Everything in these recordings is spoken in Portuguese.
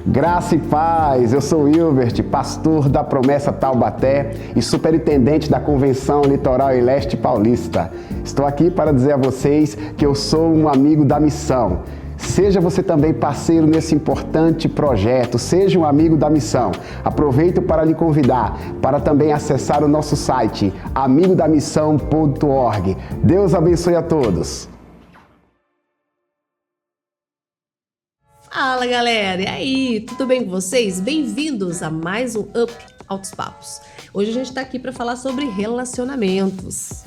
Graça e paz, eu sou Hilbert, pastor da Promessa Taubaté e superintendente da Convenção Litoral e Leste Paulista. Estou aqui para dizer a vocês que eu sou um amigo da missão. Seja você também parceiro nesse importante projeto, seja um amigo da missão. Aproveito para lhe convidar para também acessar o nosso site, amigodamissão.org. Deus abençoe a todos. Fala galera, e aí, tudo bem com vocês? Bem-vindos a mais um Up Altos Papos. Hoje a gente está aqui para falar sobre relacionamentos.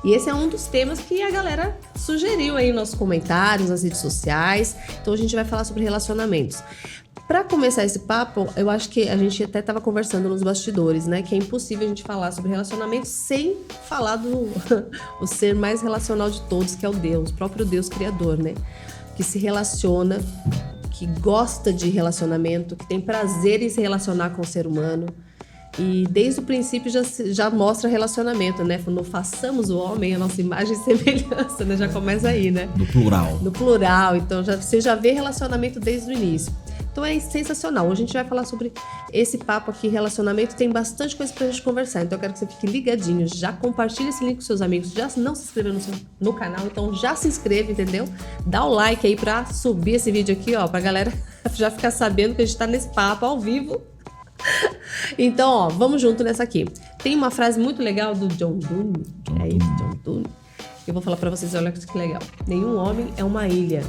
E esse é um dos temas que a galera sugeriu aí nos nossos comentários, nas redes sociais. Então a gente vai falar sobre relacionamentos. Para começar esse papo, eu acho que a gente até estava conversando nos bastidores, né? Que é impossível a gente falar sobre relacionamentos sem falar do o ser mais relacional de todos, que é o Deus, o próprio Deus Criador, né? Que se relaciona, que gosta de relacionamento, que tem prazer em se relacionar com o ser humano. E desde o princípio já mostra relacionamento, né? Quando façamos o homem a nossa imagem e semelhança, né? Já começa aí, né? No plural. No plural, então você já vê relacionamento desde o início. Então é sensacional. Hoje a gente vai falar sobre esse papo aqui, relacionamento. Tem bastante coisa pra gente conversar, então eu quero que você fique ligadinho. Já compartilha esse link com seus amigos. Já não se inscreveu no canal, então já se inscreve, entendeu? Dá o like aí pra subir esse vídeo aqui, ó, pra galera já ficar sabendo que a gente tá nesse papo ao vivo. Então, ó, vamos junto nessa aqui. Tem uma frase muito legal do John Donne. John Donne. Eu vou falar pra vocês, olha que legal. Nenhum homem é uma ilha,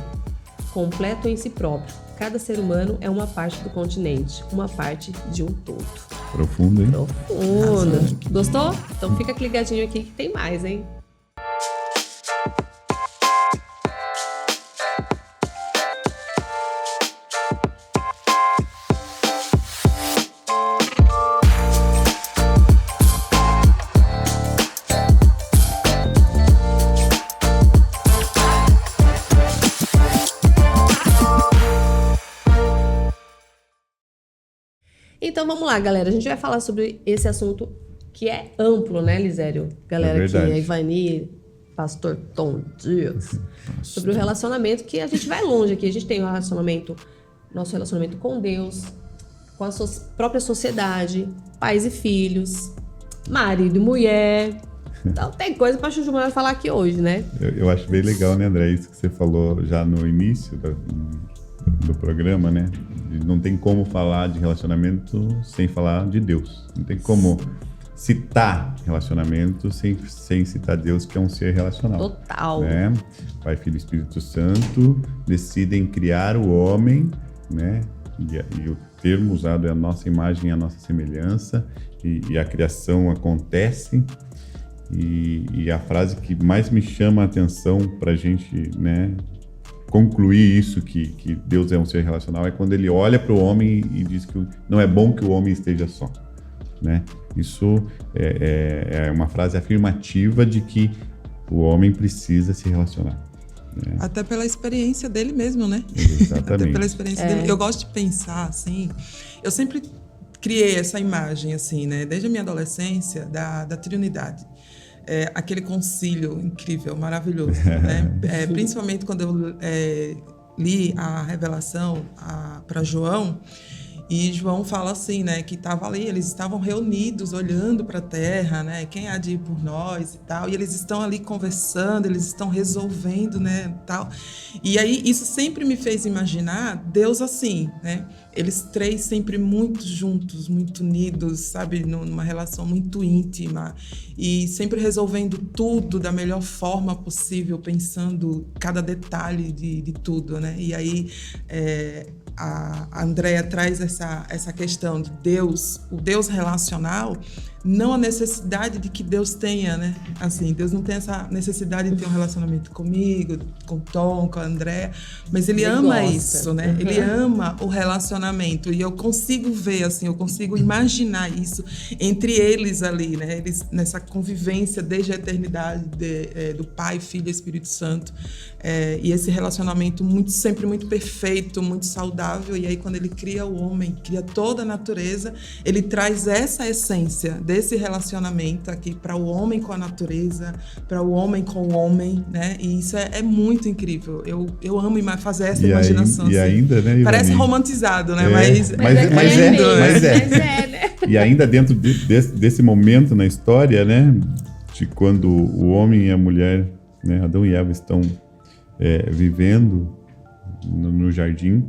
completo em si próprio. Cada ser humano é uma parte do continente, uma parte de um todo. Profundo, hein? Profundo. Gostou? Então fica ligadinho aqui que tem mais, hein? Então vamos lá, galera. A gente vai falar sobre esse assunto que é amplo, né, Lisério? Galera aqui, a Ivani, Pastor Tom Dias, sobre o relacionamento, que a gente vai longe aqui. A gente tem o relacionamento, nosso relacionamento com Deus, com a própria sociedade, pais e filhos, marido e mulher. Então tem coisa pra Chuchu Maior falar aqui hoje, né? Eu acho bem legal, né, André? Isso que você falou já no início do programa, né? Não tem como falar de relacionamento sem falar de Deus. Não tem como citar relacionamento sem citar Deus, que é um ser relacional. Total. Né? Pai, Filho e Espírito Santo decidem criar o homem, né? E o termo usado é a nossa imagem e a nossa semelhança. E a criação acontece. E a frase que mais me chama a atenção pra gente, né, concluir isso, que Deus é um ser relacional, é quando ele olha para o homem e diz que não é bom que o homem esteja só, né? Isso é uma frase afirmativa de que o homem precisa se relacionar, né? Até pela experiência dele mesmo, né? Exatamente. Até pela experiência dele. Eu gosto de pensar, assim, eu sempre criei essa imagem, assim, né? Desde a minha adolescência, da Trinidade. Aquele concílio incrível, maravilhoso, né? Principalmente quando eu li a revelação para João, e João fala assim, né, que estava ali, eles estavam reunidos, olhando para a terra, né, quem há de ir por nós e tal, e eles estão ali conversando, eles estão resolvendo, né, tal. E aí isso sempre me fez imaginar Deus assim, né, eles três sempre muito juntos, muito unidos, sabe, numa relação muito íntima, e sempre resolvendo tudo da melhor forma possível, pensando cada detalhe de tudo, né, e aí a Andrea traz essa questão de Deus, o Deus relacional, não a necessidade de que Deus tenha, né? Assim, Deus não tem essa necessidade de ter um relacionamento comigo, com o Tom, com a Andrea, mas ele ama gosta. Isso, né? Ele ama o relacionamento, e eu consigo ver, assim, eu consigo imaginar isso entre eles ali, né? Eles nessa convivência desde a eternidade do Pai, Filho e Espírito Santo, e esse relacionamento sempre muito perfeito, muito saudável, e aí quando ele cria o homem, cria toda a natureza, ele traz essa essência desse relacionamento aqui para o homem com a natureza, para o homem com o homem, né? E isso é muito incrível. Eu amo fazer essa imaginação. E assim. ainda, né, Ivani? Parece romantizado, né? Mas é. Né? E ainda dentro desse momento na história, né? De quando o homem e a mulher, né, Adão e Eva estão vivendo no jardim.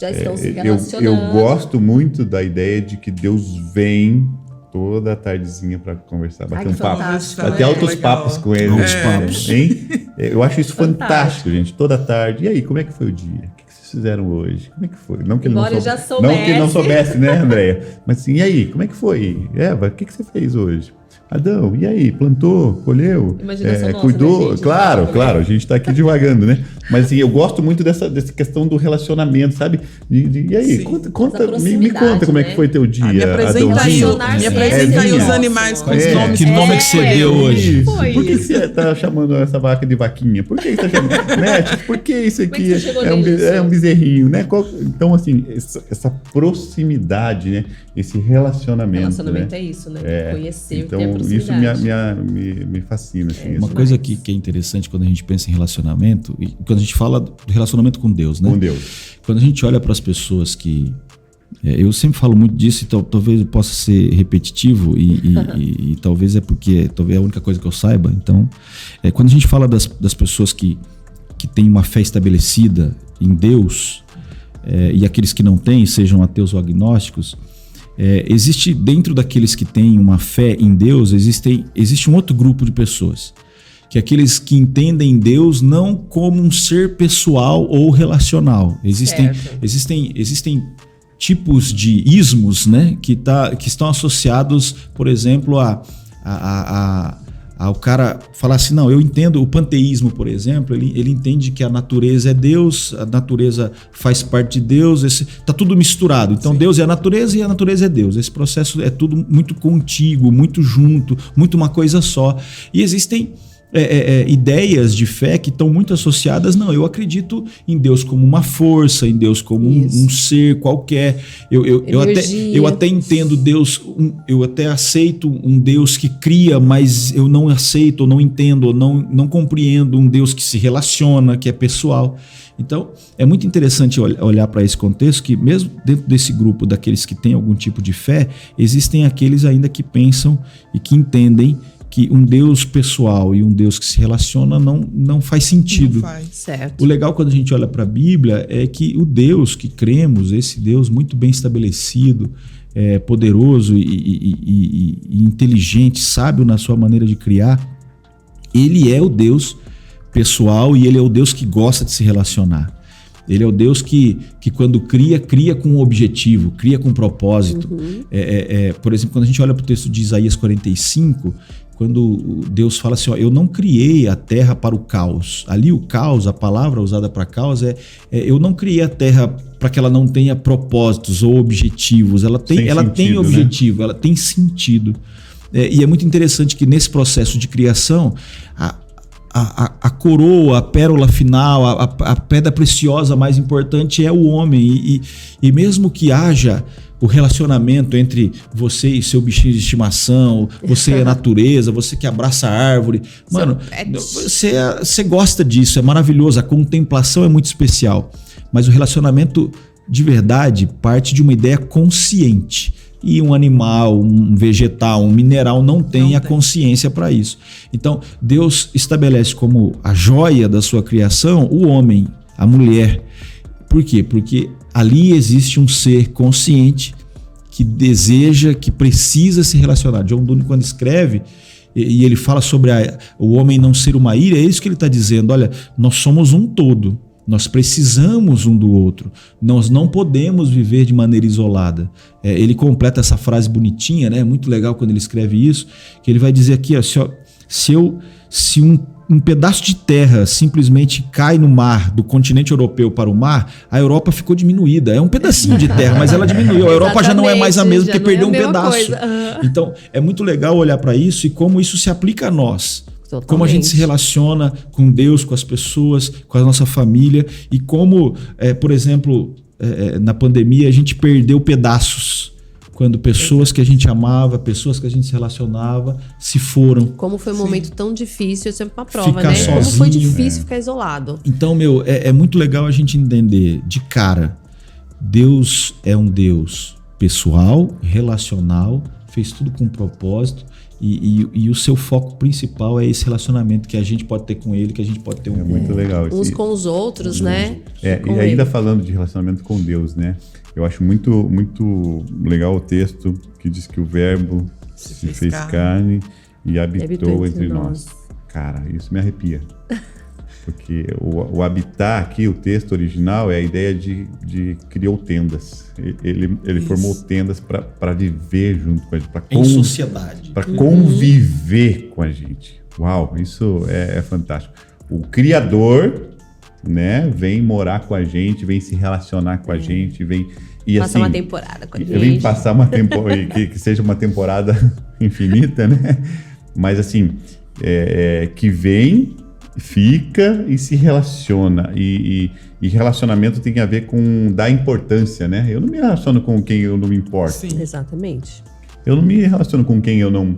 Já estão se relacionando. Eu gosto muito da ideia de que Deus vem toda tardezinha para conversar, bater um papo. Até altos papos com ele. Altos papos. Hein? Eu acho isso fantástico, gente. Toda tarde. E aí, como é que foi o dia? O que vocês fizeram hoje? Como é que foi? Não que ele não soubesse, né, Andréia? Mas assim, e aí, como é que foi? Eva, o que você fez hoje? Adão, e aí? Plantou? Colheu? Cuidou? Né, gente? Claro, a gente está aqui divagando, né? Mas assim, eu gosto muito dessa questão do relacionamento, sabe? E aí, me conta como é que foi teu dia, Adãozinho. Me apresenta aí os animais com os nomes. Que nome que você deu hoje? Por que você está chamando essa vaca de vaquinha? Por que você está chamando? Né? Por que isso aqui é um bezerrinho, né? Então, assim, essa proximidade, né? Esse relacionamento. Relacionamento, né? É isso, né? Conhecer, então, ter a proximidade. Isso me fascina. Assim, uma coisa que é interessante quando a gente pensa em relacionamento, e quando a gente fala do relacionamento com Deus, né? Com Deus. Quando a gente olha para as pessoas que... eu sempre falo muito disso, então talvez eu possa ser repetitivo e talvez é porque talvez é a única coisa que eu saiba. Então, quando a gente fala das pessoas que têm uma fé estabelecida em Deus, e aqueles que não têm, sejam ateus ou agnósticos, existe dentro daqueles que têm uma fé em Deus, existe um outro grupo de pessoas, que é aqueles que entendem Deus não como um ser pessoal ou relacional. Existem tipos de ismos, né, que estão associados, por exemplo, ao cara falar assim, não, eu entendo o panteísmo, por exemplo, ele entende que a natureza é Deus, a natureza faz parte de Deus, tá tudo misturado. Então, sim, Deus é a natureza e a natureza é Deus. Esse processo é tudo muito contíguo, muito junto, muito uma coisa só. E existem ideias de fé que estão muito associadas, não, eu acredito em Deus como uma força, em Deus como um ser qualquer, eu até entendo Deus, eu até aceito um Deus que cria, mas eu não aceito, ou não entendo, ou não compreendo um Deus que se relaciona, que é pessoal. Então, é muito interessante olhar para esse contexto que mesmo dentro desse grupo daqueles que têm algum tipo de fé, existem aqueles ainda que pensam e que entendem que um Deus pessoal e um Deus que se relaciona não faz sentido. Não faz. Certo. O legal quando a gente olha para a Bíblia é que o Deus que cremos, esse Deus muito bem estabelecido, poderoso e inteligente, sábio na sua maneira de criar, ele é o Deus pessoal e ele é o Deus que gosta de se relacionar. Ele é o Deus que quando cria com um objetivo, cria com um propósito. Por exemplo, quando a gente olha para o texto de Isaías 45, quando Deus fala assim, eu não criei a terra para o caos. Ali o caos, a palavra usada para caos eu não criei a terra para que ela não tenha propósitos ou objetivos. Ela tem objetivo, né? Ela tem sentido. E é muito interessante que nesse processo de criação, a coroa, a pérola final, a pedra preciosa mais importante é o homem. E mesmo que haja o relacionamento entre você e seu bichinho de estimação, você e a natureza, você que abraça a árvore, mano, você gosta disso, é maravilhoso, a contemplação é muito especial, mas o relacionamento de verdade parte de uma ideia consciente. E um animal, um vegetal, um mineral não tem a consciência para isso. Então, Deus estabelece como a joia da sua criação o homem, a mulher. Por quê? Porque ali existe um ser consciente que deseja, que precisa se relacionar. John Donne, quando escreve, e ele fala sobre o homem não ser uma ilha, é isso que ele está dizendo. Olha, nós somos um todo. Nós precisamos um do outro. Nós não podemos viver de maneira isolada. Ele completa essa frase bonitinha, né? Muito legal quando ele escreve isso, que ele vai dizer aqui, ó, se um pedaço de terra simplesmente cai no mar, do continente europeu para o mar, a Europa ficou diminuída. É um pedacinho de terra, mas ela diminuiu. A Europa já não é mais a mesma, porque perdeu um pedaço. Então, é muito legal olhar para isso e como isso se aplica a nós. Totalmente. Como a gente se relaciona com Deus, com as pessoas, com a nossa família e como, por exemplo, na pandemia a gente perdeu pedaços. quando pessoas que a gente amava, pessoas que a gente se relacionava, se foram. Como foi um momento tão difícil, é sempre uma prova, Ficar né? Como foi sozinho. difícil ficar isolado. Então, é muito legal a gente entender de cara, Deus é um Deus pessoal, relacional, fez tudo com propósito e o seu foco principal é esse relacionamento que a gente pode ter com ele, que a gente pode ter É muito legal. Uns com os outros, né? Com E ainda ele. falando de relacionamento com Deus, né? Eu acho muito, muito legal o texto que diz que o verbo se fez carne e habitou entre nós. Cara, isso me arrepia. Porque o habitar aqui, o texto original, é a ideia de criou tendas. Ele formou tendas para viver junto com a gente, em sociedade. para conviver com a gente. Uau, isso é fantástico. O Criador, né, vem morar com a gente, vem se relacionar com a gente, vem e Passar assim, uma temporada com a gente. vem passar uma temporada que seja uma temporada infinita, né? Mas assim, que vem, fica e se relaciona. E relacionamento tem a ver com dar importância, né? Eu não me relaciono com quem eu não me importo. Sim. Exatamente. Eu não me relaciono com quem eu não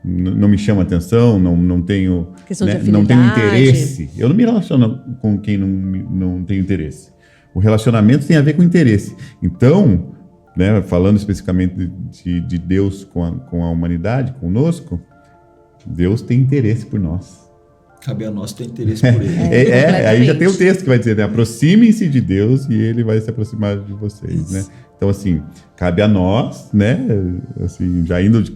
me chama atenção, não tenho, Questão de não tenho afinidade. interesse. Eu não me relaciono com quem não tem interesse. O relacionamento tem a ver com interesse. Então, né, falando especificamente de Deus com a humanidade, conosco, Deus tem interesse por nós. Cabe a nós ter interesse por ele. Aí já tem o texto que vai dizer, né? Aproximem-se de Deus e ele vai se aproximar de vocês, né? Então, assim, cabe a nós, né? Assim, já indo de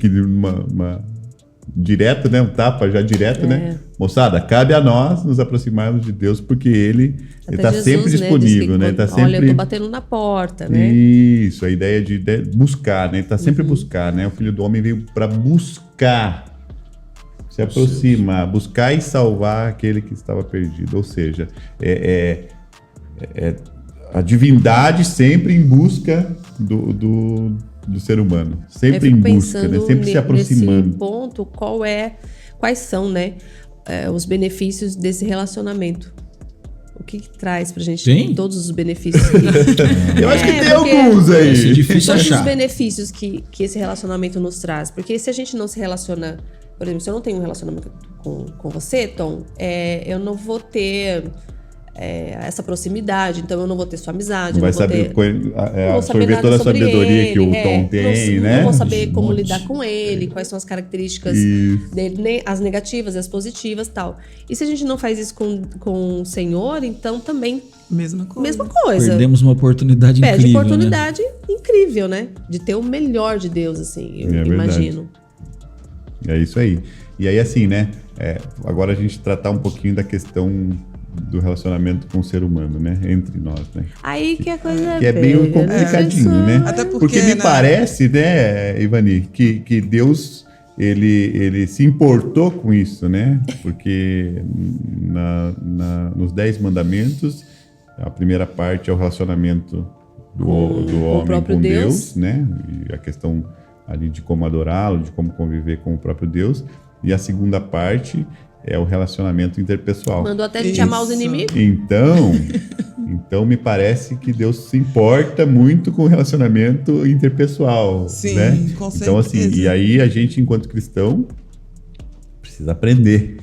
direto, né? Um tapa já direto, né? Moçada, cabe a nós nos aproximarmos de Deus, porque ele está sempre disponível, né? Tá sempre... Olha, eu tô batendo na porta, né? Isso, a ideia de buscar, né? Ele está sempre buscar, né? O Filho do Homem veio para buscar, se aproximar, buscar e salvar aquele que estava perdido. Ou seja, a divindade sempre em busca do ser humano, sempre em busca, né? Sempre se aproximando. Nesse ponto, quais são, né, os benefícios desse relacionamento? O que traz pra gente Tem? todos os benefícios? Eu acho que tem porque alguns É aí. difícil todos os achar. benefícios que esse relacionamento nos traz. Porque se a gente não se relaciona... Por exemplo, se eu não tenho um relacionamento com você, Tom, eu não vou ter essa proximidade, então eu não vou ter sua amizade. Não vai não vou saber ter, absorver toda a sabedoria que o Tom tem, né? Não vou saber como Monte. lidar com ele, quais são as características dele, as negativas e as positivas e tal. E se a gente não faz isso com o Senhor, então também Mesma coisa. mesma coisa. Perdemos uma oportunidade Perde incrível, oportunidade incrível, né? De ter o melhor de Deus, assim, eu verdade. imagino. É isso aí. E aí, assim, né? Agora a gente tratar um pouquinho da questão do relacionamento com o ser humano, né? Entre nós, né? Aí que a coisa Que é bem pega, né? complicadinho, né? Até porque, me né? parece, né, Ivani, que Deus, ele se importou com isso, né? Porque nos 10 mandamentos, a primeira parte é o relacionamento do homem próprio com Deus. Deus, né? E a questão ali de como adorá-lo, de como conviver com o próprio Deus. E a segunda parte é o relacionamento interpessoal. Mandou até a gente amar os Isso. inimigos. Então me parece que Deus se importa muito com o relacionamento interpessoal, Sim, né? com Então assim, certeza. e aí a gente enquanto cristão precisa aprender,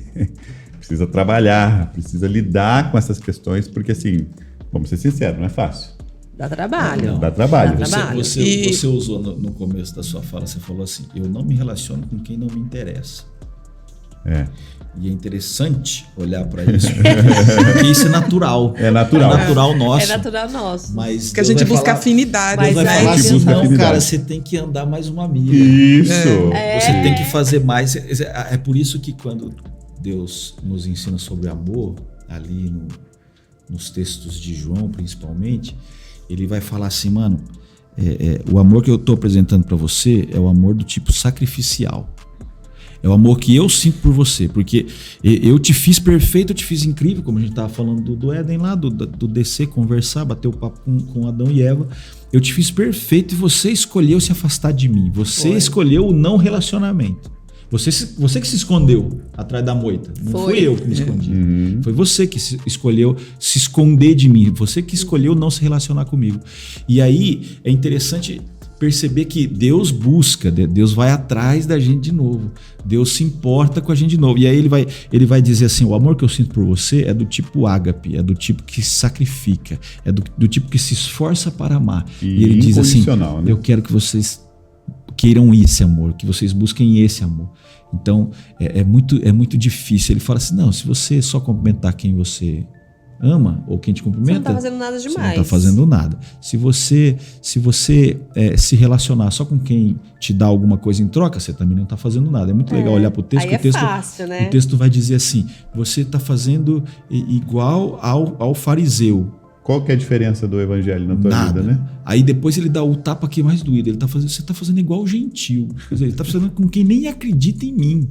precisa trabalhar, precisa lidar com essas questões, porque assim, vamos ser sinceros, não é fácil. Dá trabalho. Dá trabalho. Dá trabalho. Você usou no começo da sua fala, você falou assim, eu não me relaciono com quem não me interessa. E é interessante olhar para isso, porque isso é natural. É natural. É natural nosso. É natural nosso. Mas Porque a Deus gente vai busca falar, afinidade, Mas Deus vai aí falar que assim, busca não, afinidade. cara, você tem que andar mais uma milha. Isso. Você tem que fazer mais. É por isso que quando Deus nos ensina sobre amor, ali nos textos de João principalmente, ele vai falar assim, mano, o amor que eu estou apresentando para você é o amor do tipo sacrificial. É o amor que eu sinto por você, porque eu te fiz perfeito, eu te fiz incrível, como a gente estava falando do Éden lá, do descer, conversar, bater o papo com Adão e Eva. Eu te fiz perfeito e você escolheu se afastar de mim. Você escolheu o não relacionamento. Você que se escondeu atrás da moita. Não fui eu que me escondi. Foi você que escolheu se esconder de mim. Você que escolheu não se relacionar comigo. E aí é interessante perceber que Deus busca, Deus vai atrás da gente de novo. Deus se importa com a gente de novo. E aí ele vai dizer assim, o amor que eu sinto por você é do tipo ágape, é do tipo que se sacrifica, é do tipo que se esforça para amar. E ele diz assim, né? eu quero que vocês queiram esse amor, que vocês busquem esse amor. Então, é muito difícil. Ele fala assim, não, se você só cumprimentar quem você ama, ou quem te cumprimenta, você não tá fazendo nada demais. Você não tá fazendo nada. Se você se relacionar só com quem te dá alguma coisa em troca, você também não tá fazendo nada. É muito legal olhar pro texto, aí que fácil, né? o texto vai dizer assim, você tá fazendo igual ao fariseu. Qual que é a diferença do evangelho na tua vida, né? Aí depois ele dá o tapa aqui mais doído. Você tá fazendo igual o gentil. Quer dizer, ele tá fazendo com quem nem acredita em mim.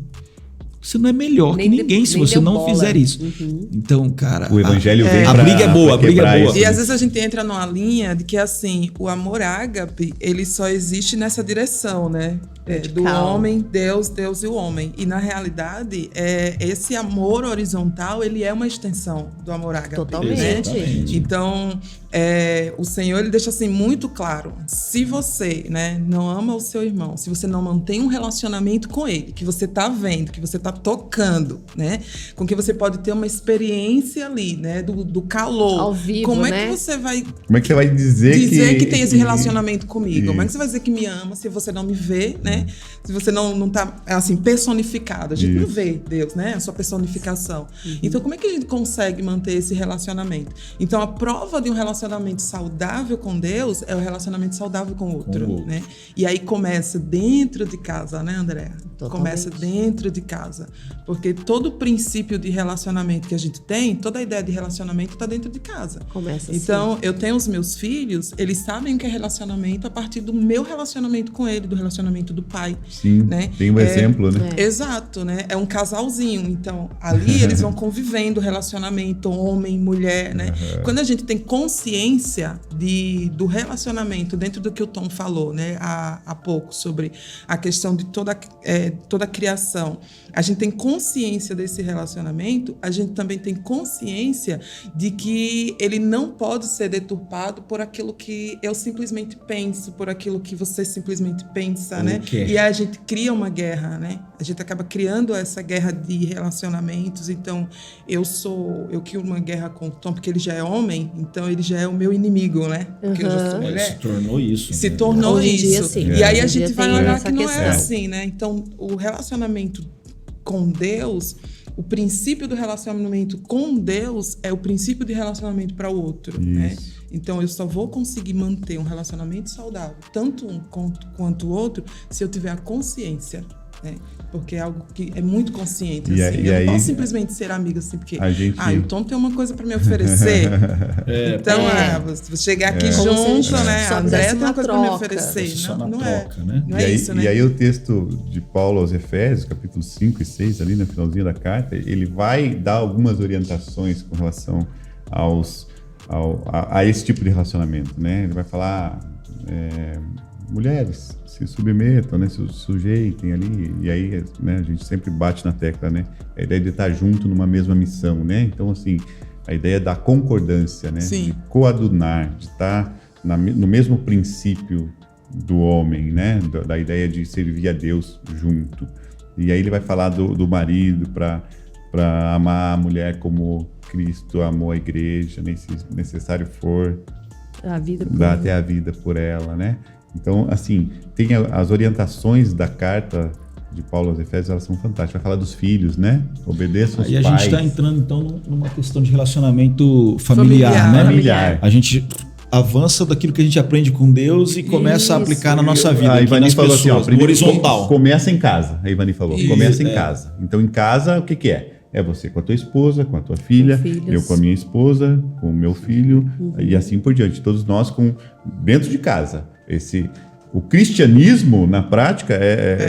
Você não é melhor que ninguém se você não fizer isso. Então, cara... O evangelho vem a briga é boa, a briga é boa. E às vezes a gente entra numa linha de que, assim, o amor ágape, ele só existe nessa direção, né? Do homem, Deus e o homem. E, na realidade, esse amor horizontal, ele é uma extensão do amor ágape. Totalmente. Né? Então, o Senhor, ele deixa, assim, muito claro. Se você, né, não ama o seu irmão, se você não mantém um relacionamento com ele, que você tá vendo, que você tá tocando, né? Com que você pode ter uma experiência ali, né? Do calor. Ao vivo, Como né? é que você vai... Como é que você vai dizer que tem esse relacionamento comigo? Isso. Como é que você vai dizer que me ama se você não me vê, né? Se você não tá, assim, personificado. A gente não vê Deus, né? A sua personificação. Então, como é que a gente consegue manter esse relacionamento? Então, a prova de um relacionamento saudável com Deus é o relacionamento saudável com o outro, né? E aí começa dentro de casa, né, Andréa? Começa dentro de casa. Porque todo o princípio de relacionamento que a gente tem, toda a ideia de relacionamento está dentro de casa. Começa então, assim. Eu tenho os meus filhos, eles sabem o que é relacionamento a partir do meu relacionamento com ele, do relacionamento do pai. Sim, né? tem um exemplo, né? Exato, né? É um casalzinho. Então, ali eles vão convivendo, relacionamento homem, mulher, né? Quando a gente tem consciência do relacionamento, dentro do que o Tom falou, né? Há pouco, sobre a questão de toda a criação, a gente tem consciência desse relacionamento, a gente também tem consciência de que ele não pode ser deturpado por aquilo que eu simplesmente penso, por aquilo que você simplesmente pensa, né? E aí a gente cria uma guerra, né? A gente acaba criando essa guerra de relacionamentos. Então, eu crio uma guerra com o Tom, porque ele já é homem, então ele já é o meu inimigo, né? Porque eu já sou mulher. Se tornou isso. Se tornou Hoje em isso. dia, sim. E aí a Hoje em gente dia vai tem olhar essa que não questão. é assim, né? Então, o relacionamento com Deus, o princípio do relacionamento com Deus é o princípio de relacionamento para o outro, né? Então, eu só vou conseguir manter um relacionamento saudável, tanto um quanto o outro, se eu tiver a consciência, né? Porque é algo que é muito consciente, assim. Eu não posso simplesmente ser amiga, assim, porque o Tom tem uma coisa para me oferecer. Então, vou chegar aqui junto, né? A Andréa tem uma coisa para me oferecer. Não é, troca, né? não é isso, né? E aí o texto de Paulo aos Efésios, capítulo 5 e 6, ali no finalzinho da carta, ele vai dar algumas orientações com relação a esse tipo de relacionamento, né? Ele vai falar, mulheres, se submetam, né? Se sujeitem ali, e aí, né, a gente sempre bate na tecla, né? A ideia de estar junto numa mesma missão, né? Então, assim, a ideia da concordância, né? Sim. De coadunar, de estar no mesmo princípio do homem, né? Da ideia de servir a Deus junto. E aí ele vai falar do marido para amar a mulher como Cristo amou a igreja, se necessário for, dar até a vida por ela, né? Então, assim, tem as orientações da carta de Paulo aos Efésios, elas são fantásticas. Vai falar dos filhos, né? Obedeçam os pais. Aí a gente está entrando, então, numa questão de relacionamento familiar, né? Familiar. A gente avança daquilo que a gente aprende com Deus e começa a aplicar na nossa vida, a Ivani nas falou pessoas, assim, ó, primeiro, horizontal. Começa em casa, a Ivani falou. Isso, começa em casa. Então, em casa, o que é? É você com a tua esposa, com a tua filha, eu com a minha esposa, com o meu filho, e assim por diante. Todos nós dentro de casa. O cristianismo, na prática,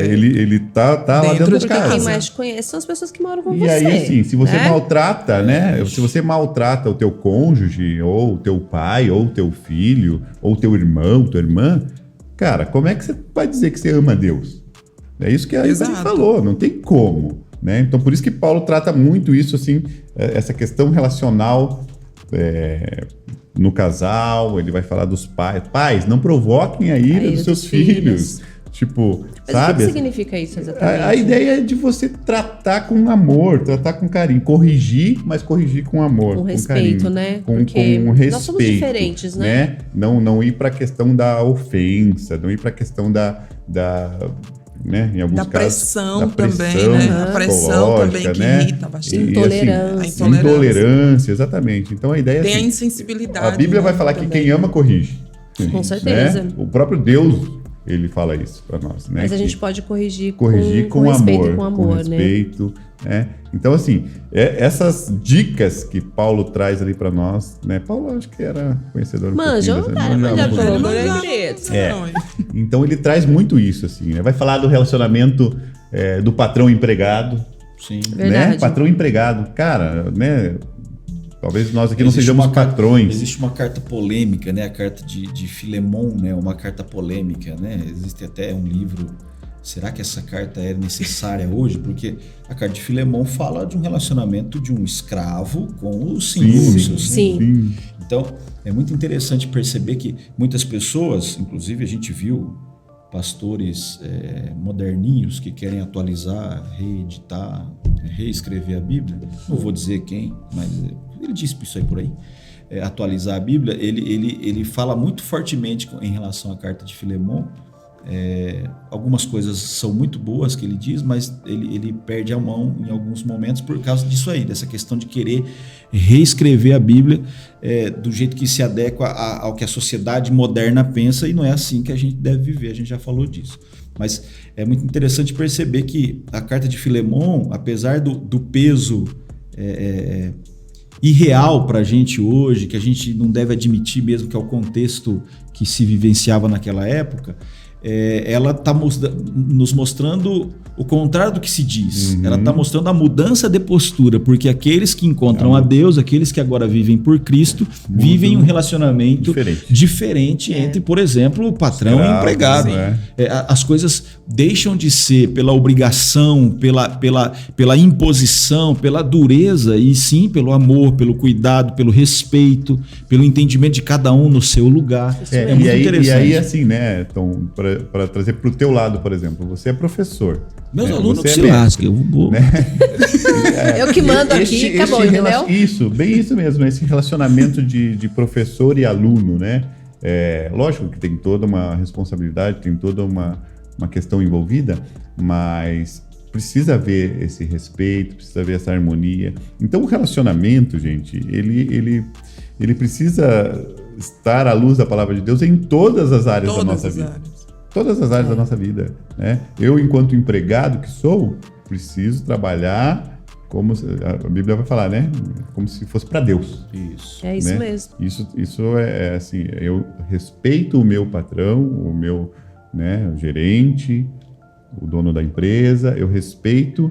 ele tá lá dentro de casa. Quem mais te conhece são as pessoas que moram com você. E aí, assim, se você né? maltrata, né? Se você maltrata o teu cônjuge, ou o teu pai, ou o teu filho, ou o teu irmão, tua irmã, cara, como é que você vai dizer que você ama Deus? É isso que a Ivani falou, não tem como, né? Então, por isso que Paulo trata muito isso, assim, essa questão relacional no casal, ele vai falar dos pais. Pais, não provoquem a ira dos seus filhos. Tipo, Mas sabe? o que significa isso exatamente? A ideia é de você tratar com amor, tratar com carinho. Corrigir, mas corrigir com amor. Com respeito, carinho, né? Com Porque respeito. nós somos diferentes, né? Não ir para a questão da ofensa, não ir para a questão da né? Em alguns da casos, pressão da também, né? A pressão também que né? irrita bastante. Intolerância. A Intolerância, exatamente. Então a ideia Tem é a assim, insensibilidade. a Bíblia vai falar também. que quem ama corrige. Com certeza. Né? O próprio Deus, ele fala isso para nós, né? Mas a Que gente pode corrigir com respeito amor, e com amor, né? respeito, né? Então, assim, essas dicas que Paulo traz ali para nós, né? Paulo, acho que era conhecedor Manja, pouquinho cara, manjava um pouquinho. manja. Então, ele traz muito isso, assim, né? Vai falar do relacionamento do patrão-empregado, Sim. né? Verdade. Patrão-empregado, cara, né? Talvez nós aqui não Existe sejamos uma carta- patrões. Existe uma carta polêmica, né? A carta de Filemon, né? Uma carta polêmica, né? Existe até um livro. Será que essa carta é necessária hoje? Porque a carta de Filemon fala de um relacionamento de um escravo com o senhor. seu senhor. Sim. Então, é muito interessante perceber que muitas pessoas, inclusive a gente viu pastores moderninhos que querem atualizar, reeditar, reescrever a Bíblia. Não vou dizer quem, mas ele disse isso aí por aí. Atualizar a Bíblia, ele fala muito fortemente em relação à carta de Filemon. Algumas coisas são muito boas que ele diz, mas ele perde a mão em alguns momentos por causa disso aí, dessa questão de querer reescrever a Bíblia do jeito que se adequa ao que a sociedade moderna pensa, e não é assim que a gente deve viver, a gente já falou disso. Mas é muito interessante perceber que a carta de Filemon, apesar do peso irreal para a gente hoje, que a gente não deve admitir mesmo que é o contexto que se vivenciava naquela época, ela está nos mostrando o contrário do que se diz. Ela está mostrando a mudança de postura, porque aqueles que encontram a Deus, aqueles que agora vivem por Cristo, vivem um relacionamento diferente entre, por exemplo, o patrão e o empregado. As coisas deixam de ser pela obrigação, pela imposição, pela dureza, e sim pelo amor, pelo cuidado, pelo respeito, pelo entendimento de cada um no seu lugar. É muito interessante. E aí, assim, né, Tom, para trazer para o teu lado, por exemplo, você é professor. Meus alunos você se lascam, eu vou... né? Eu que mando aqui, acabou, entendeu? Isso, bem isso mesmo, esse relacionamento de professor e aluno, né? Lógico que tem toda uma responsabilidade, tem toda uma questão envolvida, mas precisa haver esse respeito, precisa haver essa harmonia. Então o relacionamento, gente, ele precisa estar à luz da palavra de Deus em todas as áreas da nossa vida. Todas as áreas da nossa vida, né? Eu, enquanto empregado que sou, preciso trabalhar como a Bíblia vai falar, né? Como se fosse para Deus. Isso. É isso né? mesmo. Isso é assim, eu respeito o meu patrão, o meu, né, o gerente, o dono da empresa, eu respeito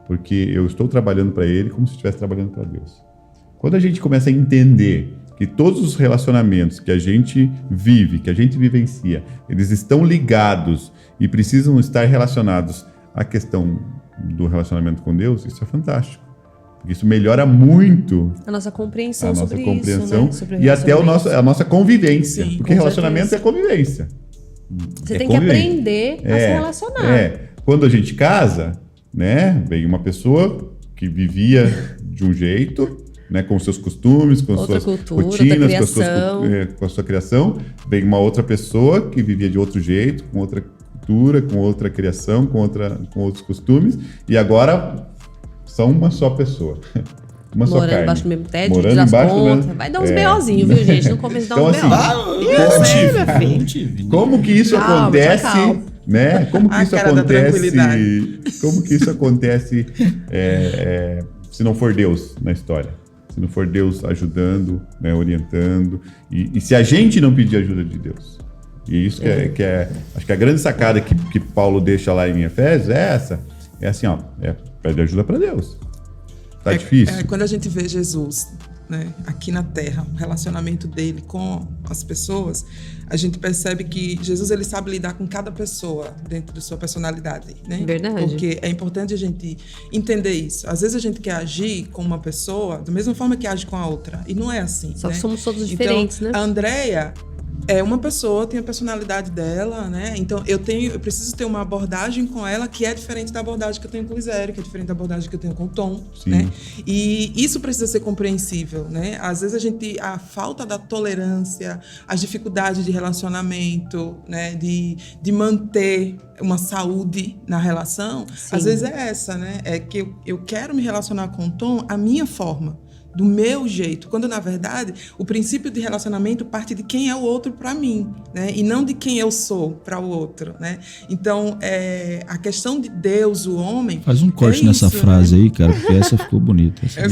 porque eu estou trabalhando para ele como se estivesse trabalhando para Deus. Quando a gente começa a entender que todos os relacionamentos que a gente vive, que a gente vivencia, eles estão ligados e precisam estar relacionados à questão do relacionamento com Deus, isso é fantástico. Porque isso melhora muito a nossa compreensão sobre isso, né? Sobre e até a nossa convivência. Sim, porque relacionamento é convivência. Você tem que aprender a se relacionar. Quando a gente casa, né, vem uma pessoa que vivia de um jeito, né, com os seus costumes, com outra suas cultura, rotinas, outra com a sua criação. Vem uma outra pessoa que vivia de outro jeito, com outra cultura, com outra criação, com outros costumes. E agora são uma só pessoa. Uma só carne. Morando embaixo do mesmo teto, morando das embaixo contas. Vai dar uns BOzinhos, viu, gente? No começo dá então, uns assim, BO. Como que isso acontece, né? Como que isso acontece? Como que isso acontece se não for Deus na história? Se não for Deus ajudando, né, orientando, e se a gente não pedir ajuda de Deus. E isso que é acho que a grande sacada que Paulo deixa lá em Efésios é essa. É assim, ó, pede ajuda para Deus. Tá difícil. Quando a gente vê Jesus né, aqui na Terra, o relacionamento dele com as pessoas, a gente percebe que Jesus ele sabe lidar com cada pessoa dentro da sua personalidade, né? Verdade. Porque é importante a gente entender isso. Às vezes a gente quer agir com uma pessoa da mesma forma que age com a outra, e não é assim. Só né? que somos todos diferentes, então, né? A Andréia é uma pessoa, tem a personalidade dela, né? Então eu preciso ter uma abordagem com ela que é diferente da abordagem que eu tenho com o Lisério, que é diferente da abordagem que eu tenho com o Tom, Sim. né? E isso precisa ser compreensível, né? Às vezes a falta da tolerância, as dificuldades de relacionamento, né? De manter uma saúde na relação, Sim. às vezes é essa, né? É que eu quero me relacionar com o Tom a minha forma, do meu jeito, quando na verdade o princípio de relacionamento parte de quem é o outro para mim, né? E não de quem eu sou para o outro, né? Então, a questão de Deus, o homem... Faz um corte nessa isso, frase né? aí, cara, porque essa ficou bonita. Essa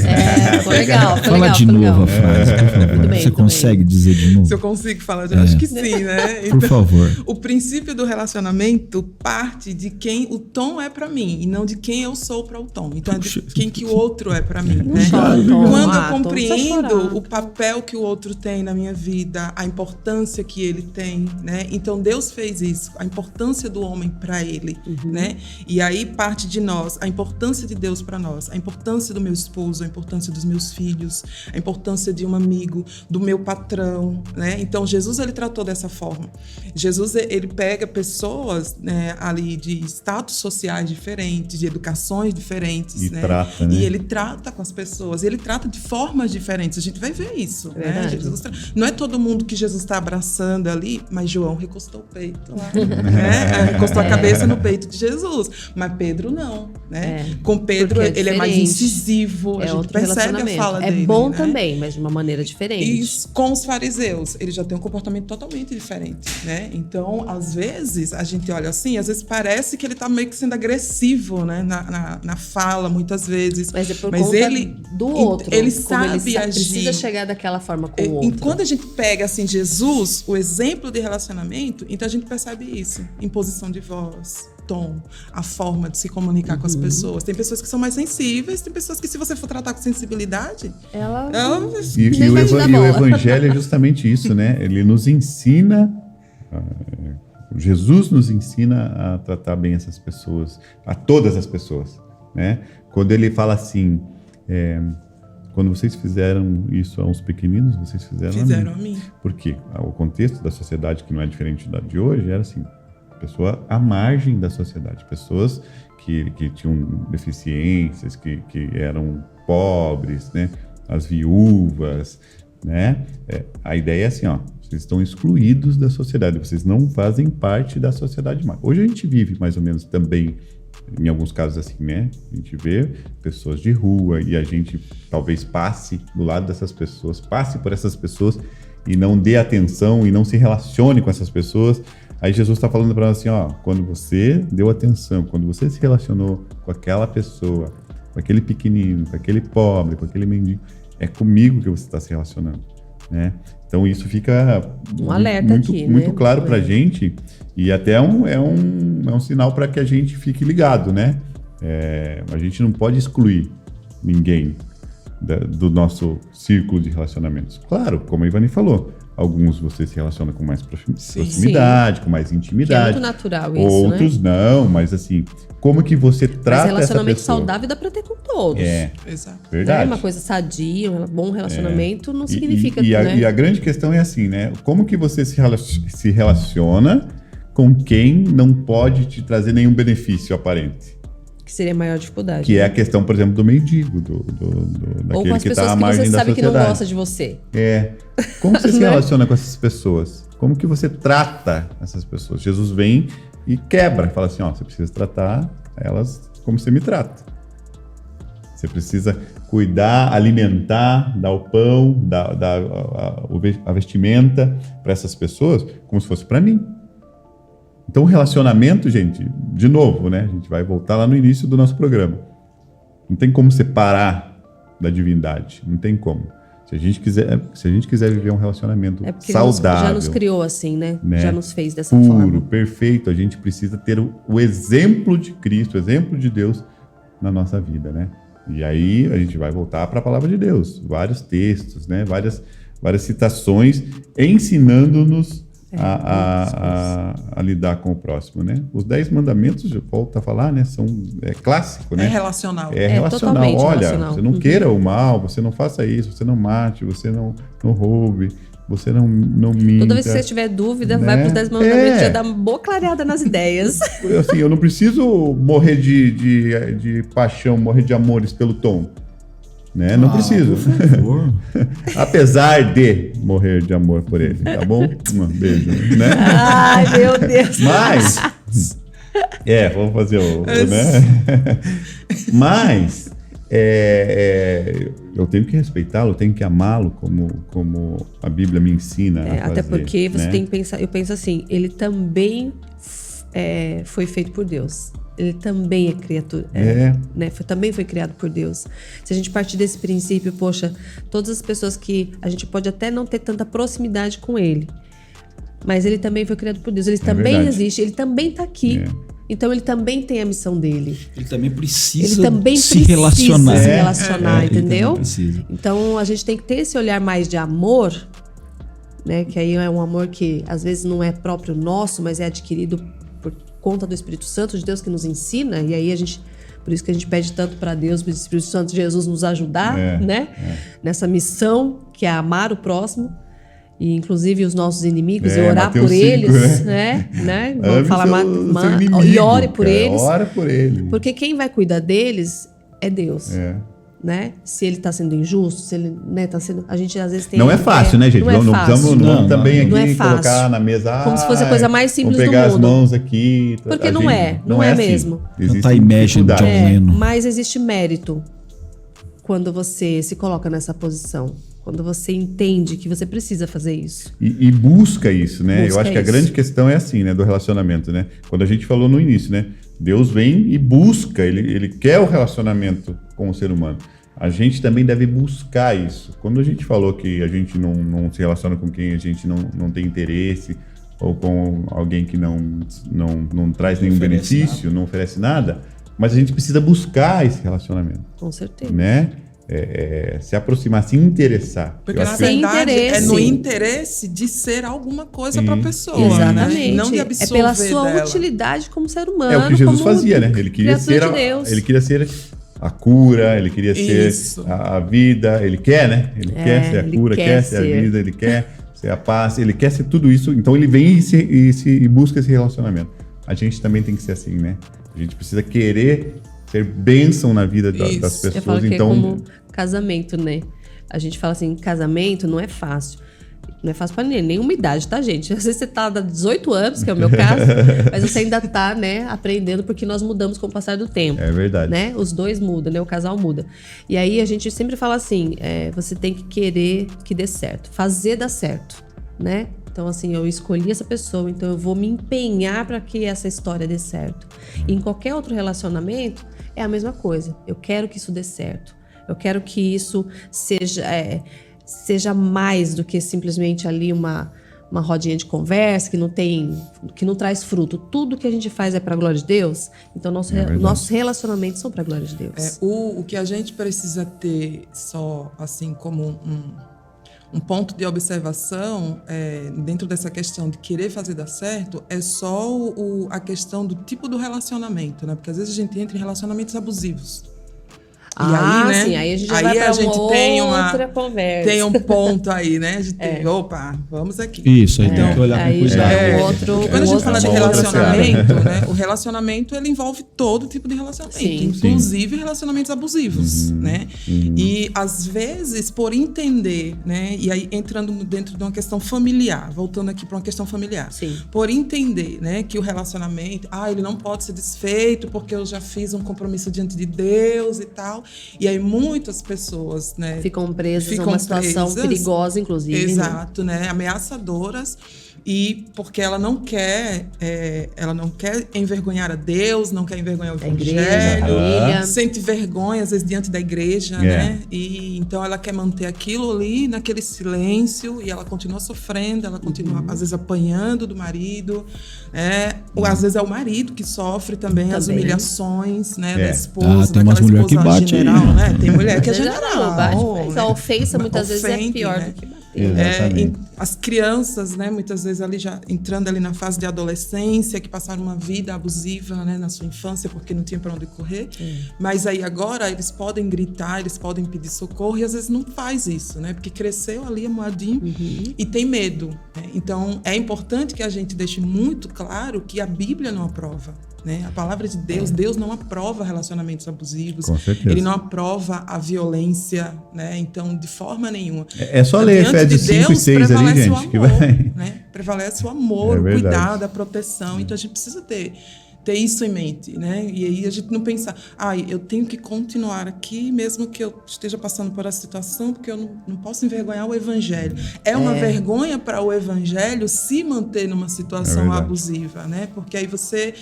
Ficou legal. Ficou Fala legal, de ficou novo legal. a frase, por favor. Tudo bem, Você tudo consegue dizer de novo? Se eu consigo falar, eu acho que sim, né? Por favor. O princípio do relacionamento parte de quem o Tom é para mim e não de quem eu sou para o Tom. Então, é de quem que o outro é para mim, né? chora, Tom. Quando eu Tom, não precisa compreendo chorar. o papel que o outro tem na minha vida, a importância que ele tem, né? Então, Deus fez isso, a importância do homem para ele, né? E aí parte de nós, a importância de Deus para nós, a importância do meu esposo, a importância dos meus filhos, a importância de um amigo, do meu patrão, né? Então, Jesus, ele tratou dessa forma. Jesus, ele pega pessoas, né, ali de status sociais diferentes, de educações diferentes, E né? trata, né? E ele trata com as pessoas, ele trata de formas diferentes. A gente vai ver isso, né? Verdade. Não é todo mundo que Jesus está abraçando ali, mas João recostou o peito lá, né? Recostou a cabeça no peito de Jesus. Mas Pedro não, né? Com Pedro, Porque é ele é mais diferente. incisivo, a É gente outro percebe a relacionamento. fala É dele, bom né? também, mas de uma maneira diferente. E com os fariseus, ele já tem um comportamento totalmente diferente, né? Então, às vezes, a gente olha assim, às vezes parece que ele tá meio que sendo agressivo, né? Na fala, muitas vezes. Mas é por conta do outro. Ele como sabe ele agir. precisa chegar daquela forma com o E outro. quando a gente pega, assim, Jesus, o exemplo de relacionamento, então a gente percebe isso. Imposição de voz, tom, a forma de se comunicar com as pessoas. Tem pessoas que são mais sensíveis, tem pessoas que, se você for tratar com sensibilidade, Ela E nem o vai te dar bola. evangelho é justamente isso, né? Ele nos ensina, Jesus nos ensina a tratar bem essas pessoas, a todas as pessoas, né? Quando ele fala assim, quando vocês fizeram isso a uns pequeninos, vocês fizeram a mim. Por quê? O contexto da sociedade, que não é diferente da de hoje, era assim, pessoa à margem da sociedade, pessoas que tinham deficiências, que eram pobres, né? As viúvas, né? A ideia é assim, ó, vocês estão excluídos da sociedade, vocês não fazem parte da sociedade mais. Hoje a gente vive mais ou menos também, em alguns casos assim, né? A gente vê pessoas de rua e a gente talvez passe do lado dessas pessoas, passe por essas pessoas e não dê atenção e não se relacione com essas pessoas. Aí Jesus está falando para nós assim, ó, quando você deu atenção, quando você se relacionou com aquela pessoa, com aquele pequenino, com aquele pobre, com aquele mendigo, é comigo que você está se relacionando, né? Então isso fica Um alerta muito, aqui, muito né? claro para a gente e até é um sinal para que a gente fique ligado, né? A gente não pode excluir ninguém do nosso círculo de relacionamentos. Claro, como a Ivani falou, alguns você se relaciona com mais proximidade, com mais Que é intimidade. muito natural isso, Outros né? não, mas assim, como que você Mas trata essa relacionamento pessoa? saudável dá pra ter com todos. Exato. Verdade. Né? Uma coisa sadia, um bom relacionamento não E- significa e, né? e a grande questão é assim, né? Como que você se relaciona com quem não pode te trazer nenhum benefício aparente? que seria a maior dificuldade. Que é né? a questão, por exemplo, do mendigo, Ou com daquele as que está pessoas à que margem você da sabe que não sociedade. gosta de você. Como você se Né? relaciona com essas pessoas? Como que você trata essas pessoas? Jesus vem e quebra, fala assim, ó, você precisa tratar elas como você me trata. Você precisa cuidar, alimentar, dar o pão, dar a vestimenta para essas pessoas como se fosse para mim. Então o relacionamento, gente, de novo, né? A gente vai voltar lá no início do nosso programa. Não tem como separar da divindade, não tem como. Se a gente quiser viver um relacionamento É porque saudável, já nos criou assim, né? né? Já nos fez dessa puro, forma. perfeito, a gente precisa ter o exemplo de Cristo, o exemplo de Deus na nossa vida, né? E aí a gente vai voltar para a palavra de Deus, vários textos, né? Várias citações ensinando-nos a lidar com o próximo, né? Os 10 mandamentos, volta a falar, né? É clássico, né? É relacional. É relacional. totalmente Olha, relacional. você não queira o mal, você não faça isso, você não mate, você não roube, você não minta. Toda vez que você tiver dúvida, né? vai para os 10 mandamentos, já dá uma boa clareada nas ideias. Assim, eu não preciso morrer de paixão, morrer de amores pelo Tom. Né? Não preciso. Por favor. Apesar de morrer de amor por ele, tá bom? Um beijo, né? Ai, meu Deus. Mas, vamos fazer né? Mas, eu tenho que respeitá-lo, eu tenho que amá-lo como a Bíblia me ensina a fazer. Até porque você né? tem que pensar, eu penso assim, ele também foi feito por Deus. Ele também é criatura, né? Também foi criado por Deus. Se a gente partir desse princípio, poxa, todas as pessoas que a gente pode até não ter tanta proximidade com ele, mas ele também foi criado por Deus. Ele também verdade. existe, ele também está aqui. Então ele também tem a missão dele. Ele também precisa Ele também se precisa relacionar. se relacionar, Ele entendeu? também precisa. Então a gente tem que ter esse olhar mais de amor, né? Que aí é um amor que às vezes não é próprio nosso, mas é adquirido por conta do Espírito Santo de Deus que nos ensina. E aí por isso que a gente pede tanto para Deus, para o Espírito Santo de Jesus nos ajudar, né? Nessa missão que é amar o próximo. E inclusive os nossos inimigos, e orar Mateus por 5, eles, né? Vamos falar seu inimigo, e ore por eles. Ora por ele. Porque quem vai cuidar deles é Deus. Né? Se ele está sendo injusto, se ele tá sendo. A gente às vezes tem. Não é fácil, né, gente? Não é fácil. Vamos também aqui não é fácil. colocar na mesa. Como se fosse a coisa mais simples vamos pegar do mundo. as mãos aqui. Porque não é assim. mesmo. Cantar Imagine John Lennon. Mas existe mérito quando você se coloca nessa posição. Quando você entende que você precisa fazer isso. E busca isso, né? Busca Eu acho que a isso. grande questão é assim, né? Do relacionamento, né? Quando a gente falou no início, né? Deus vem e busca, ele quer o relacionamento com o ser humano. A gente também deve buscar isso. Quando a gente falou que a gente não se relaciona com quem a gente não tem interesse, ou com alguém que não traz nenhum benefício, não oferece nada, mas a gente precisa buscar esse relacionamento. Com certeza. Né? Se aproximar, se interessar. Porque, Eu na acho que verdade, interesse. é no interesse de ser alguma coisa para a pessoa. Exatamente. Né? Não de absorver é pela sua dela. utilidade como ser humano. É o que Jesus como fazia, né? Ele queria criatura ser de Deus. ele queria ser a cura, ele queria Isso. ser a vida, ele quer, né? Ele quer ser a ele cura, quer quer ser a vida, ele quer ser a paz, ele quer ser tudo isso. Então ele vem e busca esse relacionamento. A gente também tem que ser assim, né? A gente precisa querer ser bênção na vida das pessoas. Eu falo que então é como casamento, né? A gente fala assim, casamento não é fácil. Não é fácil pra nenhuma idade, tá, gente? Às vezes você tá há 18 anos, que é o meu caso, mas você ainda tá, né, aprendendo, porque nós mudamos com o passar do tempo. É verdade. Né? Os dois mudam, né? O casal muda. E aí a gente sempre fala assim, você tem que querer que dê certo, fazer dar certo, né? Então, assim, eu escolhi essa pessoa, então eu vou me empenhar para que essa história dê certo. E em qualquer outro relacionamento, é a mesma coisa. Eu quero que isso dê certo. Eu quero que isso seja mais do que simplesmente ali uma rodinha de conversa que não traz fruto. Tudo que a gente faz é para a glória de Deus. Então nossos relacionamentos são para a glória de Deus. O que a gente precisa ter só assim como um ponto de observação dentro dessa questão de querer fazer dar certo é só a questão do tipo do relacionamento, né? Porque às vezes a gente entra em relacionamentos abusivos. Sim, aí a gente já vai pra outra conversa. Tem um ponto aí, né? A gente tem, opa, vamos aqui. Isso, aí tem que olhar com cuidado. Já é outro. Quando a gente fala de outra relacionamento, né? O relacionamento, ele envolve todo tipo de relacionamento. Sim. Inclusive relacionamentos abusivos, né? E, às vezes, por entender, né? E aí, entrando dentro de uma questão familiar, voltando aqui para uma questão familiar. Sim. Por entender, né? Que o relacionamento, ele não pode ser desfeito porque eu já fiz um compromisso diante de Deus e tal. E aí muitas pessoas, né, ficam presas a uma situação perigosa, inclusive. Exato, né? Ameaçadoras. E porque ela não quer envergonhar a Deus, não quer envergonhar o Evangelho, igreja, a família. sente vergonha às vezes diante da igreja, né? E então ela quer manter aquilo ali naquele silêncio e ela continua sofrendo, ela continua às vezes apanhando do marido, ou às vezes é o marido que sofre também as humilhações, né, da esposa, tem umas mulheres que batem general, aí, né? Tem mulher que é general. Mas a ofensa muitas vezes é pior do que bater. Exatamente. As crianças, né, muitas vezes ali já entrando ali na fase de adolescência, que passaram uma vida abusiva, né, na sua infância porque não tinha para onde correr, mas aí agora eles podem gritar, eles podem pedir socorro e às vezes não faz isso, né, porque cresceu ali amuadinho e tem medo, né? Então é importante que a gente deixe muito claro que a Bíblia não aprova, né? A palavra de Deus, Deus não aprova relacionamentos abusivos. Com certeza. Ele não aprova a violência, né? Então, de forma nenhuma. É só ler Efésios 5 e 6 ali, gente. O amor, que vai... né? Prevalece o amor, o cuidado, a proteção. Então, a gente precisa ter isso em mente, né? E aí a gente não pensar, eu tenho que continuar aqui, mesmo que eu esteja passando por essa situação, porque eu não posso envergonhar o Evangelho. É uma vergonha para o Evangelho se manter numa situação abusiva, né? Porque aí você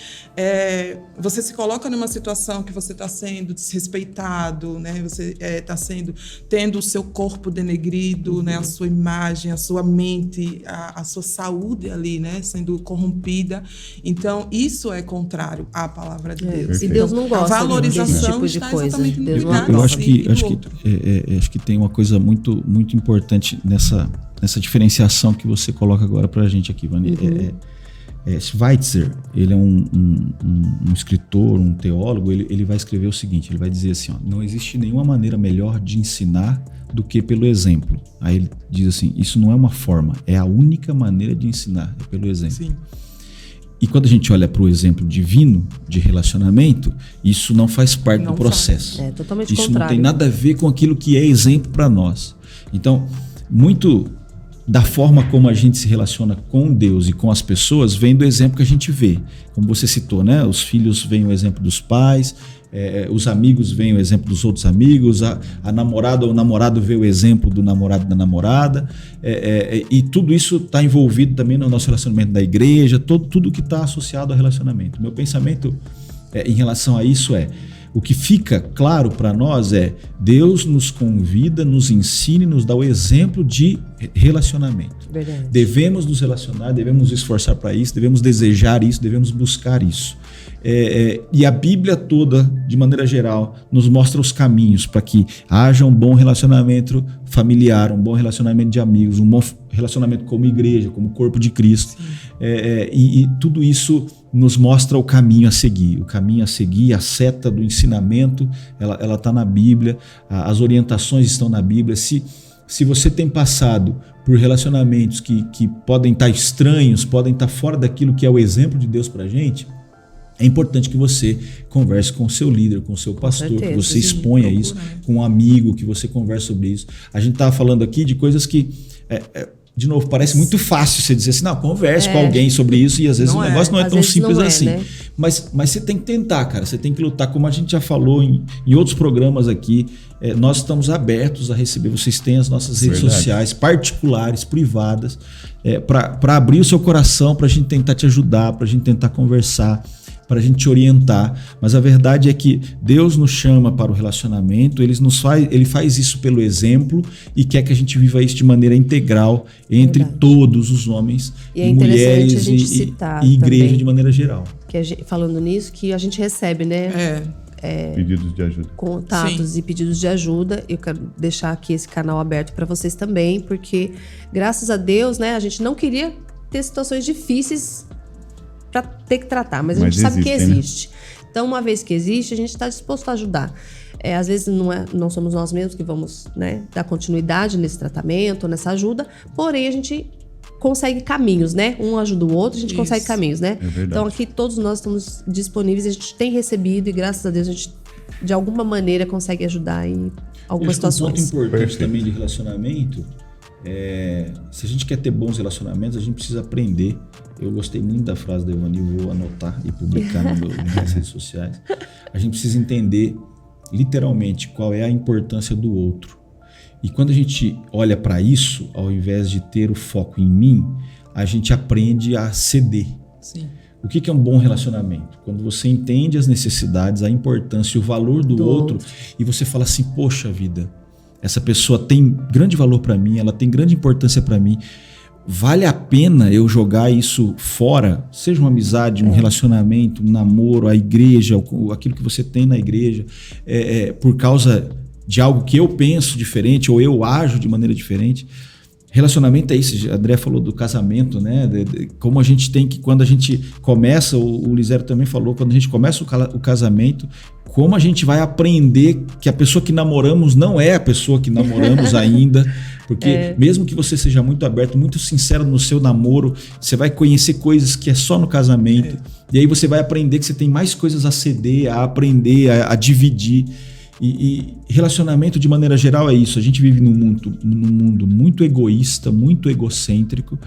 se coloca numa situação que você está sendo desrespeitado, né? Você está tendo o seu corpo denegrido, né? A sua imagem, a sua mente, a sua saúde ali, né? Sendo corrompida. Então, isso é contrário à palavra de Deus. E Deus não gosta a valorização desse tipo de coisa. Deus não Eu acho que tem uma coisa muito, muito importante nessa diferenciação que você coloca agora pra gente aqui, Vani. Schweitzer, ele é um escritor, um teólogo, ele vai escrever o seguinte, ele vai dizer assim, não existe nenhuma maneira melhor de ensinar do que pelo exemplo. Aí ele diz assim, isso não é uma forma, é a única maneira de ensinar, é pelo exemplo. Sim. E quando a gente olha para o exemplo divino de relacionamento, isso não faz parte do processo. É totalmente isso contrário. Não tem nada a ver com aquilo que é exemplo para nós. Então, muito da forma como a gente se relaciona com Deus e com as pessoas vem do exemplo que a gente vê. Como você citou, né? Os filhos veem o exemplo dos pais, os amigos veem o exemplo dos outros amigos, a namorada ou o namorado vê o exemplo do namorado e da namorada, e tudo isso está envolvido também no nosso relacionamento da igreja, tudo que está associado ao relacionamento. Meu pensamento em relação a isso o que fica claro para nós Deus nos convida, nos ensina e nos dá o exemplo de relacionamento. Verdade. Devemos nos relacionar, devemos nos esforçar para isso, devemos desejar isso, devemos buscar isso. E a Bíblia toda, de maneira geral, nos mostra os caminhos para que haja um bom relacionamento familiar, um bom relacionamento de amigos, um bom relacionamento como igreja, como corpo de Cristo. E tudo isso nos mostra o caminho a seguir. O caminho a seguir, a seta do ensinamento, ela está na Bíblia, as orientações estão na Bíblia. Se você tem passado por relacionamentos que podem estar estranhos, podem estar fora daquilo que é o exemplo de Deus para a gente, é importante que você converse com o seu líder, com o seu pastor, que você exponha isso, com um amigo, que você converse sobre isso. A gente estava falando aqui de coisas que, de novo, parece muito fácil você dizer assim, não, converse com alguém sobre isso, e às vezes o negócio não é tão simples assim. Né? Mas você tem que tentar, cara, você tem que lutar. Como a gente já falou em outros programas aqui, nós estamos abertos a receber, vocês têm as nossas redes sociais particulares, privadas, para abrir o seu coração, para a gente tentar te ajudar, para a gente tentar conversar, para a gente te orientar, mas a verdade é que Deus nos chama para o relacionamento, Ele faz isso pelo exemplo e quer que a gente viva isso de maneira integral entre todos os homens e mulheres e igreja também, de maneira geral. Falando nisso, que a gente recebe, né? Pedidos de ajuda. Contatos e pedidos de ajuda. Eu quero deixar aqui esse canal aberto para vocês também, porque graças a Deus, né, a gente não queria ter situações difíceis para ter que tratar, mas a gente sabe que existe. Né? Então, uma vez que existe, a gente está disposto a ajudar. Às vezes não somos nós mesmos que vamos, né, dar continuidade nesse tratamento, nessa ajuda, porém a gente consegue caminhos, né? Um ajuda o outro, a gente consegue caminhos, né? Então aqui todos nós estamos disponíveis, a gente tem recebido e graças a Deus a gente de alguma maneira consegue ajudar em algumas situações. Um ponto importante também de relacionamento se a gente quer ter bons relacionamentos, a gente precisa aprender. Eu gostei muito da frase da Evani, vou anotar e publicar nas redes sociais. A gente precisa entender literalmente qual é a importância do outro. E quando a gente olha para isso, ao invés de ter o foco em mim, a gente aprende a ceder. Sim. O que é um bom relacionamento? Quando você entende as necessidades, a importância e o valor do outro e você fala assim, poxa vida, essa pessoa tem grande valor para mim, ela tem grande importância para mim, vale a pena eu jogar isso fora, seja uma amizade, um relacionamento, um namoro, a igreja, aquilo que você tem na igreja, por causa de algo que eu penso diferente ou eu ajo de maneira diferente. Relacionamento é isso, a André falou do casamento, né? Como a gente tem que, quando a gente começa, o Lisero também falou, quando a gente começa o casamento, como a gente vai aprender que a pessoa que namoramos não é a pessoa que namoramos ainda, porque mesmo que você seja muito aberto, muito sincero no seu namoro, você vai conhecer coisas que é só no casamento, e aí você vai aprender que você tem mais coisas a ceder, a aprender, a dividir. E relacionamento, de maneira geral, é isso. A gente vive num mundo muito egoísta, muito egocêntrico.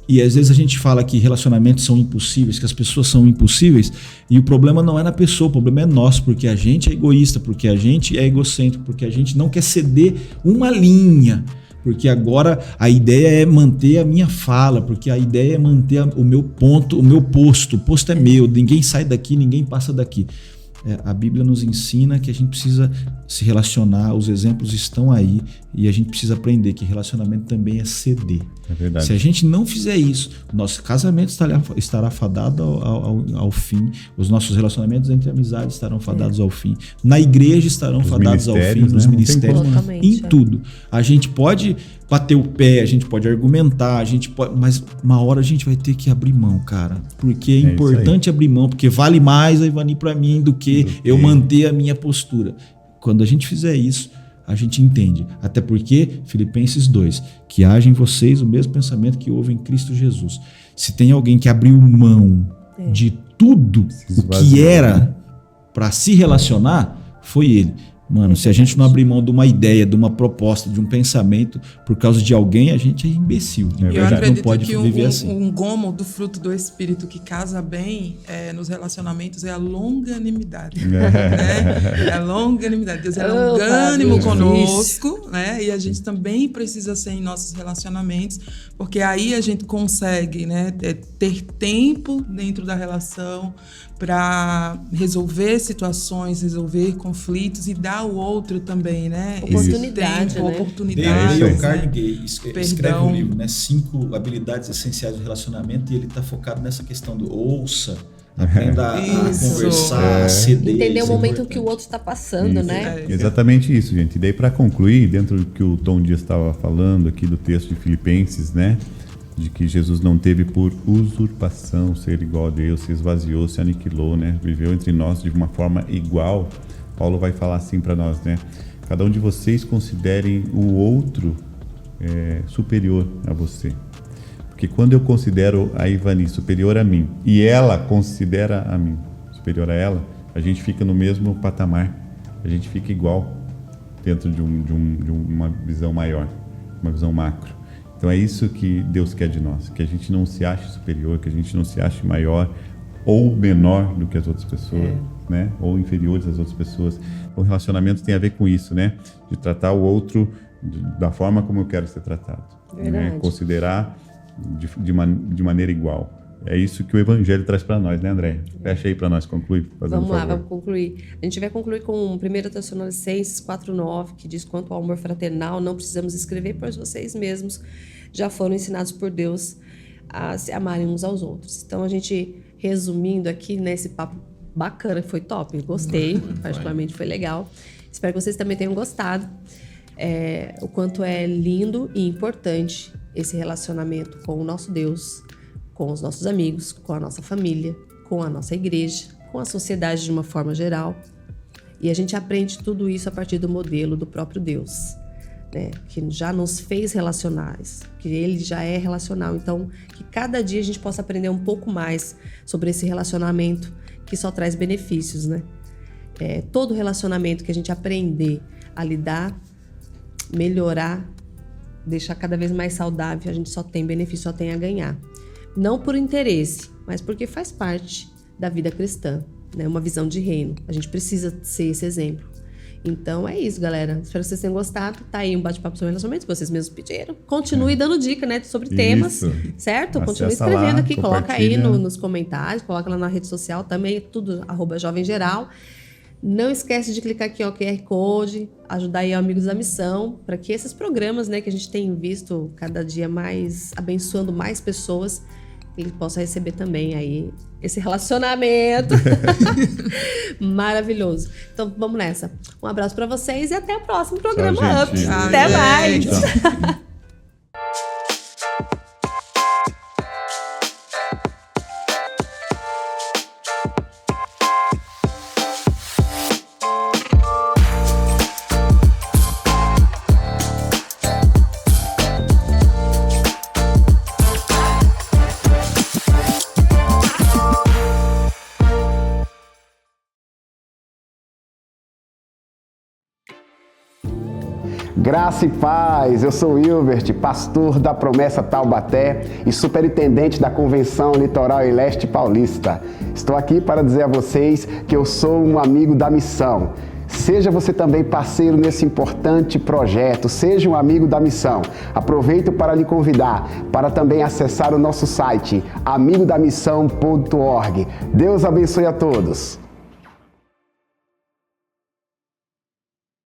E às vezes a gente fala que relacionamentos são impossíveis, que as pessoas são impossíveis. E o problema não é na pessoa, o problema é nosso, porque a gente é egoísta, porque a gente é egocêntrico, porque a gente não quer ceder uma linha. Porque agora a ideia é manter a minha fala, porque a ideia é manter o meu ponto, o meu posto. O posto é meu, ninguém sai daqui, ninguém passa daqui. A Bíblia nos ensina que a gente precisa se relacionar, os exemplos estão aí e a gente precisa aprender que relacionamento também é ceder. É verdade. Se a gente não fizer isso, nosso casamento estará fadado ao fim, os nossos relacionamentos entre amizades estarão fadados ao fim, na igreja estarão fadados ao fim, nos ministérios, em tudo. A gente pode bater o pé, a gente pode argumentar, mas uma hora a gente vai ter que abrir mão, cara, porque é importante abrir mão, porque vale mais a Ivani para mim do que eu manter a minha postura. Quando a gente fizer isso, a gente entende. Até porque, Filipenses 2, que haja em vocês o mesmo pensamento que houve em Cristo Jesus. Se tem alguém que abriu mão de tudo o que era para se relacionar, foi ele. Mano, se a gente não abrir mão de uma ideia, de uma proposta, de um pensamento por causa de alguém, a gente é imbecil. Eu acredito não pode que viver assim. Um gomo do fruto do Espírito que casa bem nos relacionamentos é a longanimidade. É a longanimidade. Deus é longânimo conosco, né? E a gente também precisa ser em nossos relacionamentos, porque aí a gente consegue, né, ter tempo dentro da relação para resolver situações, resolver conflitos e dar ao outro também, né? Oportunidade, tempo, né? oportunidade. Dale Carnegie escreve um livro, né? 5 habilidades essenciais do relacionamento, e ele está focado nessa questão do ouça, aprenda a conversar, a ceder. Entender o momento que o outro está passando, né? Exatamente isso, gente. E daí, para concluir, dentro do que o Tom Dias estava falando aqui do texto de Filipenses, né? De que Jesus não teve por usurpação ser igual a Deus, se esvaziou, se aniquilou, né? Viveu entre nós de uma forma igual. Paulo vai falar assim para nós, né? Cada um de vocês considerem o outro superior a você. Porque quando eu considero a Ivani superior a mim e ela considera a mim superior a ela, a gente fica no mesmo patamar, a gente fica igual dentro de uma visão maior, uma visão macro. Então é isso que Deus quer de nós, que a gente não se ache superior, que a gente não se ache maior ou menor do que as outras pessoas, né? Ou inferiores às outras pessoas. O relacionamento tem a ver com isso, né? De tratar o outro da forma como eu quero ser tratado, né? Considerar de maneira igual. É isso que o Evangelho traz para nós, né, André? Fecha aí para nós concluir. Vamos lá, vamos concluir. A gente vai concluir com 1 Tessalonicenses 4:9, que diz: quanto ao amor fraternal, não precisamos escrever, pois vocês mesmos já foram ensinados por Deus a se amarem uns aos outros. Então, a gente, resumindo aqui, né, esse papo bacana, foi top, gostei, particularmente foi legal. Espero que vocês também tenham gostado. O quanto é lindo e importante esse relacionamento com o nosso Deus, com os nossos amigos, com a nossa família, com a nossa igreja, com a sociedade de uma forma geral. E a gente aprende tudo isso a partir do modelo do próprio Deus, né? Que já nos fez relacionais, que Ele já é relacional. Então, que cada dia a gente possa aprender um pouco mais sobre esse relacionamento que só traz benefícios, né? Todo relacionamento que a gente aprender a lidar, melhorar, deixar cada vez mais saudável, a gente só tem benefício, só tem a ganhar. Não por interesse, mas porque faz parte da vida cristã, né? Uma visão de reino. A gente precisa ser esse exemplo. Então é isso, galera. Espero que vocês tenham gostado. Tá aí um bate-papo sobre relacionamentos, que vocês mesmos pediram. Continue dando dica, né, sobre temas, certo? Acessa Continue escrevendo lá, aqui, coloca aí compartilha. nos comentários, coloca lá na rede social também, tudo @jovemgeral. Não esquece de clicar aqui, ó, QR Code, ajudar aí amigos da missão, para que esses programas, né, que a gente tem visto cada dia mais, abençoando mais pessoas, ele possa receber também aí esse relacionamento maravilhoso. Então vamos nessa. Um abraço para vocês e até o próximo programa Tchau, Up. gente. Até Tchau, mais. Tchau. Graça e paz, eu sou Hilbert, pastor da Promessa Taubaté e superintendente da Convenção Litoral e Leste Paulista. Estou aqui para dizer a vocês que eu sou um amigo da missão. Seja você também parceiro nesse importante projeto, seja um amigo da missão. Aproveito para lhe convidar para também acessar o nosso site amigodamissão.org. Deus abençoe a todos.